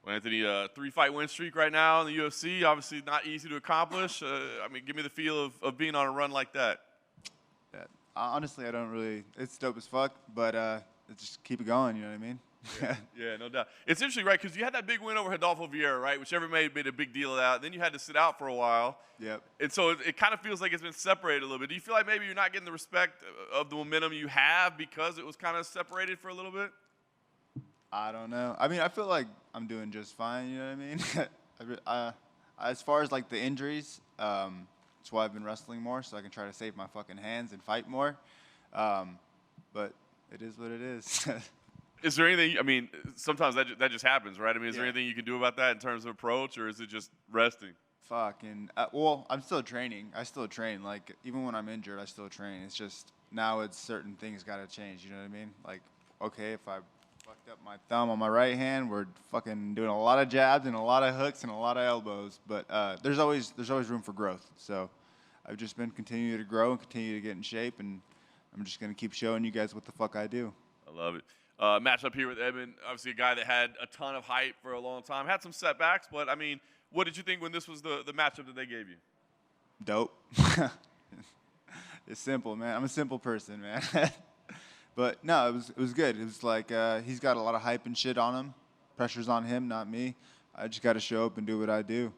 Well, Anthony, 3-fight win streak right now in the UFC. Obviously, not easy to accomplish. I mean, give me the feel of being on a run like that. Yeah. Honestly, I don't really. It's dope as fuck, but just keep it going. You know what I mean? Yeah, no doubt. It's interesting, right? Because you had that big win over Rodolfo Vieira, right? Which everybody made a big deal of that. Then you had to sit out for a while. Yep. And so it kind of feels like it's been separated a little bit. Do you feel like maybe you're not getting the respect of the momentum you have because it was kind of separated for a little bit? I don't know. I mean, I feel like I'm doing just fine. You know what I mean? As far as like the injuries, that's why I've been wrestling more, so I can try to save my fucking hands and fight more. But it is what it is. Is there anything? I mean, sometimes that just happens, right? I mean, is there Yeah. anything you can do about that in terms of approach, or is it just resting? Fucking. Well, I'm still training. I still train. Like even when I'm injured, I still train. It's just now it's certain things got to change. You know what I mean? Like okay, if I fucked up my thumb on my right hand, we're fucking doing a lot of jabs and a lot of hooks and a lot of elbows. But there's always room for growth. So I've just been continuing to grow and continue to get in shape, and I'm just gonna keep showing you guys what the fuck I do. I love it. Match up here with Edmund, obviously a guy that had a ton of hype for a long time. Had some setbacks, but I mean, what did you think when this was the matchup that they gave you? Dope. It's simple, man. I'm a simple person, man. But no, it was good. It was like he's got a lot of hype and shit on him. Pressure's on him, not me. I just got to show up and do what I do.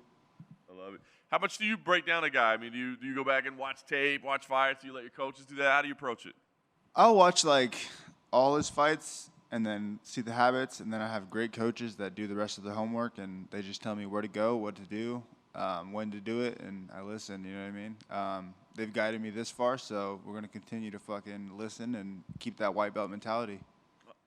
I love it. How much do you break down a guy? I mean, do you go back and watch tape, watch fights? Do you let your coaches do that? How do you approach it? I'll watch like all his fights and then see the habits, and then I have great coaches that do the rest of the homework, and they just tell me where to go, what to do, when to do it, and I listen. You know what I mean? They've guided me this far, so we're gonna continue to fucking listen and keep that white belt mentality.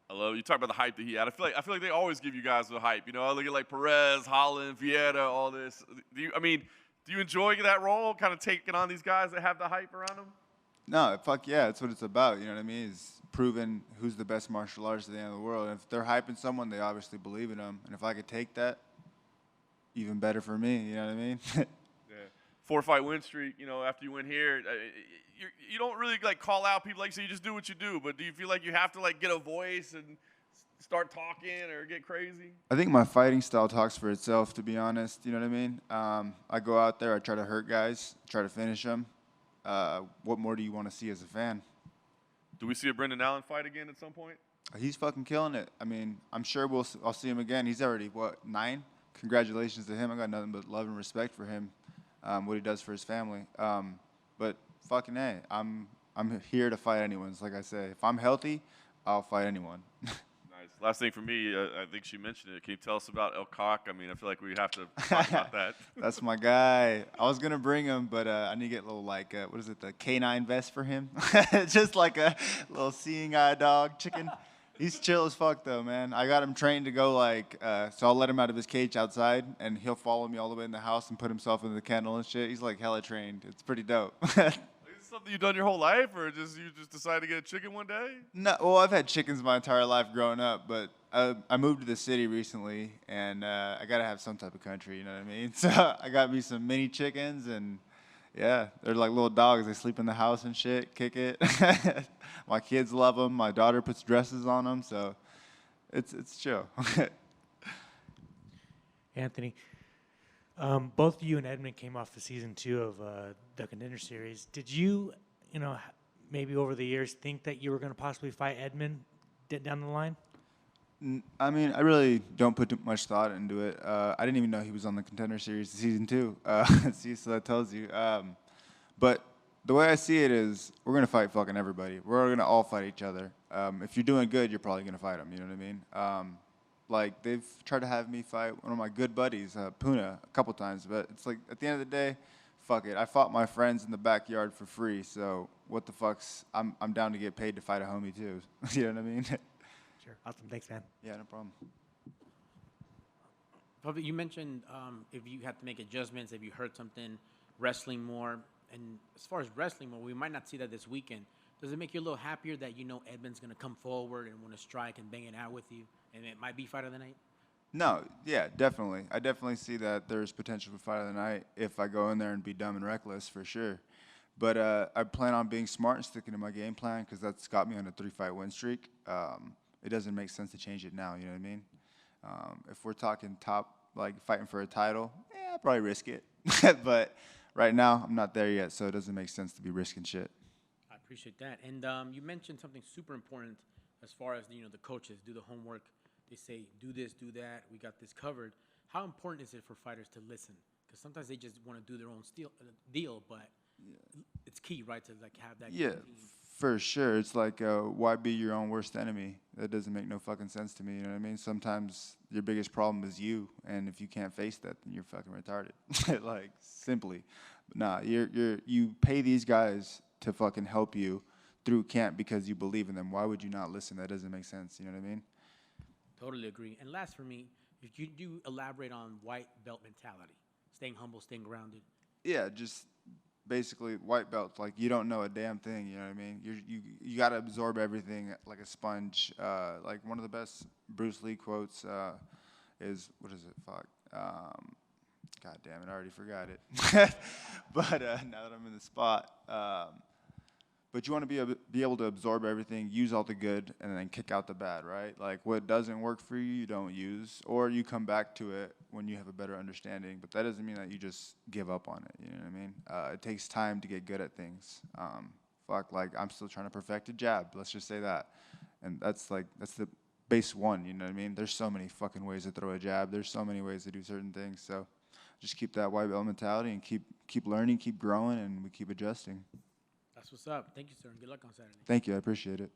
I love it. You talk about the hype that he had. I feel like they always give you guys the hype. You know, I look at like Perez, Holland, Vieira, all this. Do you enjoy that role, kind of taking on these guys that have the hype around them? No, fuck yeah, that's what it's about. You know what I mean? Is proving who's the best martial artist at the end of the world. And if they're hyping someone, they obviously believe in them. And if I could take that, even better for me. You know what I mean? Yeah. 4-fight win streak. You know, after you win here, you don't really like call out people like so. You just do what you do. But do you feel like you have to like get a voice and start talking or get crazy? I think my fighting style talks for itself, to be honest. You know what I mean? I go out there, I try to hurt guys, try to finish them. What more do you want to see as a fan? Do we see a Brendan Allen fight again at some point? He's fucking killing it. I mean, I'm sure I'll see him again. He's already, 9? Congratulations to him. I got nothing but love and respect for him, what he does for his family. But fucking A, I'm here to fight anyone. Like I say, if I'm healthy, I'll fight anyone. Nice. Last thing for me, I think she mentioned it. Can you tell us about El Cock? I mean, I feel like we have to talk about that. That's my guy. I was gonna bring him, but I need to get a little like what is it, the canine vest for him? Just like a little seeing eye dog chicken. He's chill as fuck though, man. I got him trained to go like, so I'll let him out of his cage outside, and he'll follow me all the way in the house and put himself in the kennel and shit. He's like hella trained. It's pretty dope. Is this something you've done your whole life, or you just decided to get a chicken one day? No, well, I've had chickens my entire life growing up, but I moved to the city recently, and I gotta have some type of country. You know what I mean? So I got me some mini chickens, and yeah, they're like little dogs. They sleep in the house and shit, kick it. My kids love them. My daughter puts dresses on them, so it's chill. Anthony, both you and Edmund came off the season 2 of the Contender Series. Did you maybe over the years think that you were going to possibly fight Edmund down the line? I mean, I really don't put too much thought into it. I didn't even know he was on the Contender Series season 2. See, so that tells you. But the way I see it is, we're gonna fight fucking everybody. We're gonna all fight each other. If you're doing good, you're probably gonna fight them. You know what I mean? Like they've tried to have me fight one of my good buddies, Puna, a couple times. But it's like at the end of the day, fuck it. I fought my friends in the backyard for free. So what the fuck's? I'm down to get paid to fight a homie too. You know what I mean? Sure. Awesome. Thanks, man. Yeah, no problem. Probably you mentioned if you had to make adjustments, if you heard something, wrestling more. And as far as wrestling more, we might not see that this weekend. Does it make you a little happier that you know Edmund's going to come forward and want to strike and bang it out with you, and it might be fight of the night? No, yeah, definitely. I definitely see that there's potential for fight of the night if I go in there and be dumb and reckless, for sure. But I plan on being smart and sticking to my game plan because that's got me on a 3-fight win streak. It doesn't make sense to change it now, you know what I mean? If we're talking top, like fighting for a title, I'd probably risk it. But right now, I'm not there yet, so it doesn't make sense to be risking shit. I appreciate that. And you mentioned something super important as far as the coaches do the homework. They say do this, do that. We got this covered. How important is it for fighters to listen? Because sometimes they just want to do their own deal, but it's key, right, to like have that. Yeah, team. for sure. It's like, why be your own worst enemy? That doesn't make no fucking sense to me. You know what I mean? Sometimes your biggest problem is you, and if you can't face that, then you're fucking retarded. Like, simply. But nah, you pay these guys to fucking help you through camp because you believe in them. Why would you not listen? That doesn't make sense. You know what I mean? Totally agree. And last for me, if you do elaborate on white belt mentality, staying humble, staying grounded. Yeah, just basically white belts. Like, you don't know a damn thing. You know what I mean? You got to absorb everything like a sponge. Like, one of the best Bruce Lee quotes is, what is it? Fuck. God damn it, I already forgot it. But now that I'm in the spot. But you want to be able to absorb everything, use all the good, and then kick out the bad, right? Like, what doesn't work for you, you don't use. Or you come back to it when you have a better understanding. But that doesn't mean that you just give up on it, you know what I mean? It takes time to get good at things. Like, I'm still trying to perfect a jab, let's just say that. And that's the base one, you know what I mean? There's so many fucking ways to throw a jab. There's so many ways to do certain things. So just keep that white belt mentality and keep learning, keep growing, and we keep adjusting. That's what's up. Thank you, sir. And good luck on Saturday. Thank you. I appreciate it.